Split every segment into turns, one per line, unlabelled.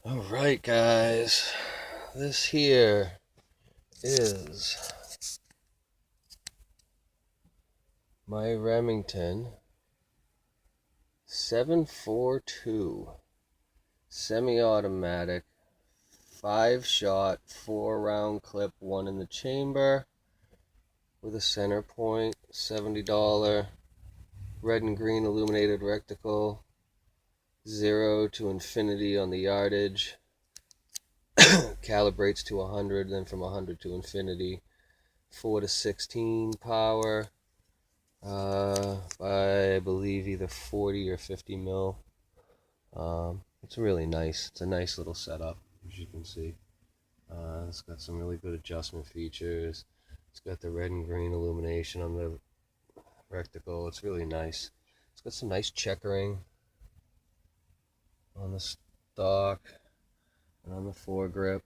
Alright guys, this here is my Remington 742 semi-automatic 5-shot 4-round clip, one in the chamber with a center point, $70 red and green illuminated reticle, 0 to infinity on the yardage, calibrates to 100, then from 100 to infinity, 4 to 16 power, by I believe either 40 or 50 mil. It's really nice. It's a nice little setup, as you can see. It's got some really good adjustment features. It's got the red and green illumination on the reticle. It's really nice. It's got some nice checkering on the stock and on the foregrip.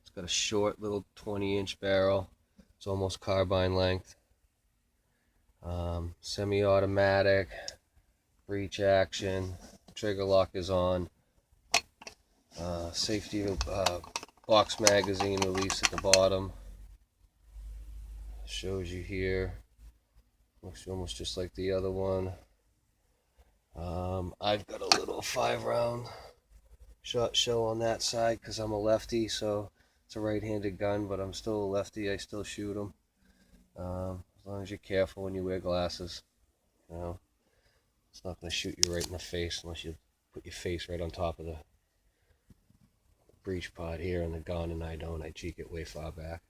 It's got a short little 20-inch barrel. It's almost carbine length. Semi-automatic, breech action, trigger lock is on. Safety box magazine release at the bottom. Shows you here. Looks almost just like the other one. I've got a little 5-round shot shell on that side because I'm a lefty, so it's a right-handed gun, but I'm still a lefty. I still shoot them. As long as you're careful when you wear glasses, you know, it's not going to shoot you right in the face unless you put your face right on top of the breech pod here and the gun, and I don't. I cheek it way far back.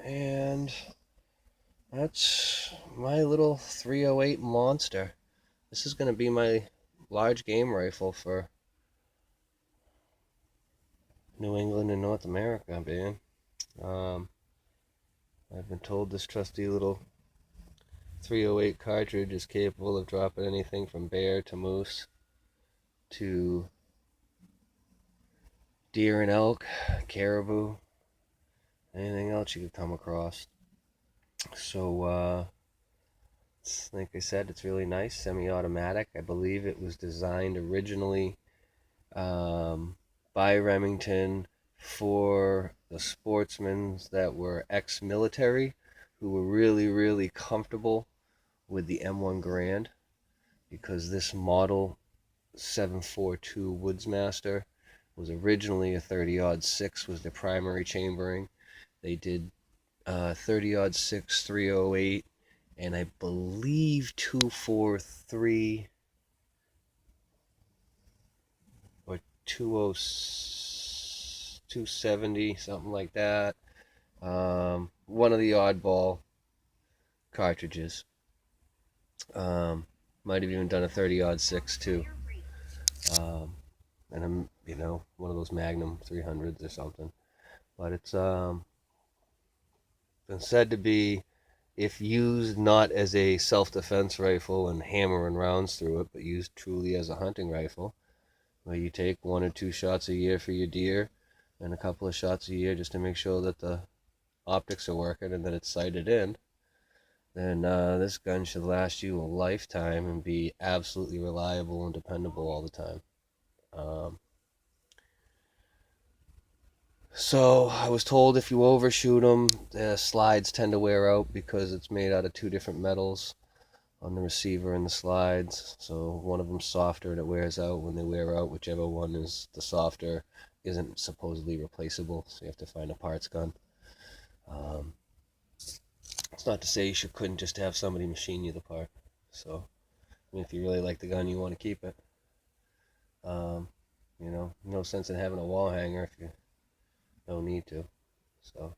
And that's my little 308 monster. This is going to be my large game rifle for New England and North America, man. I've been told this trusty little 308 cartridge is capable of dropping anything from bear to moose to deer and elk, caribou, anything else you could come across. So, like I said, it's really nice, semi-automatic. I believe it was designed originally by Remington for the sportsmen that were ex-military who were really, really comfortable with the M1 Garand, because this model 742 Woodsmaster was originally a 30-06 was the primary chambering. They did 30-06 308 and I believe 243 or 270, something like that. One of the oddball cartridges. Might have even done a 30-06 too. And I'm, one of those Magnum 300s or something. But it's been said to be, if used not as a self-defense rifle and hammering rounds through it, but used truly as a hunting rifle, where you take 1 or 2 shots a year for your deer and a couple of shots a year just to make sure that the optics are working and that it's sighted in, then this gun should last you a lifetime and be absolutely reliable and dependable all the time. So I was told if you overshoot them, the slides tend to wear out because it's made out of 2 different metals on the receiver and the slides. So one of them's softer and it wears out. When they wear out, whichever one is the softer isn't supposedly replaceable, so you have to find a parts gun. It's not to say you couldn't just have somebody machine you the part. So if you really like the gun, you want to keep it. No sense in having a wall hanger if you don't need to. So,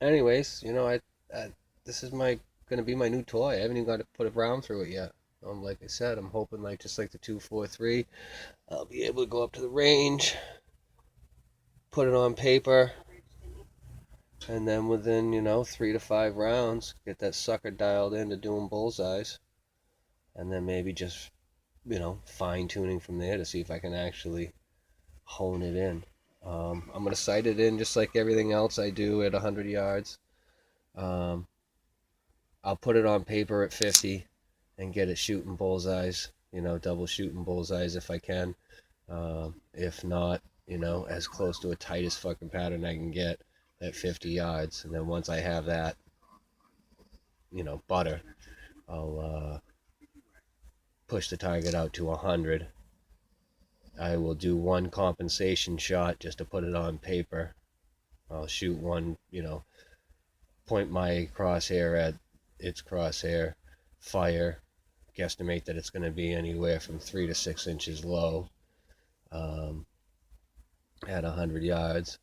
anyways, this is gonna be my new toy. I haven't even got to put a round through it yet. Like I said, I'm hoping just like the 243, I'll be able to go up to the range, put it on paper, and then within 3 to 5 rounds, get that sucker dialed in to doing bullseyes, and then maybe just fine tuning from there to see if I can actually hone it in. I'm going to sight it in just like everything else I do at 100 yards. I'll put it on paper at 50 and get it shooting bullseyes you know, double shooting bullseyes if I can. If not, you know, as close to a tightest fucking pattern I can get at 50 yards. And then once I have that, you know, butter, I'll push the target out to 100. I will do one compensation shot just to put it on paper. I'll shoot one, you know, point my crosshair at its crosshair, fire, guesstimate that it's going to be anywhere from 3 to 6 inches low at 100 yards.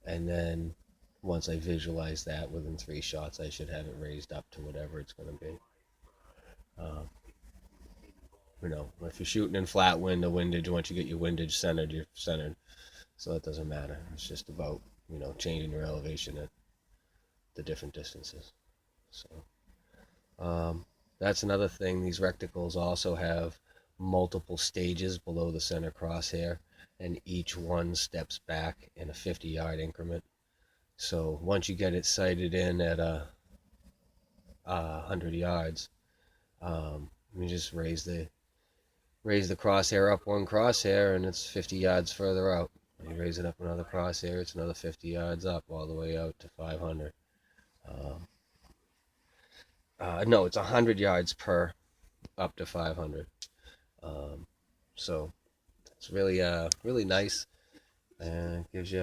And then once I visualize that within 3 shots, I should have it raised up to whatever it's going to be. You know, if you're shooting in flat wind, the windage, once you get your windage centered, you're centered. So that doesn't matter. It's just about, you know, changing your elevation at the different distances. So that's another thing. These reticles also have multiple stages below the center crosshair, and each one steps back in a 50-yard increment. So once you get it sighted in at 100 yards, you just raise the crosshair up one crosshair, and it's 50 yards further out. You raise it up another crosshair, it's another 50 yards up, all the way out to 500. No, it's 100 yards per, up to 500. So it's really, really nice, and gives you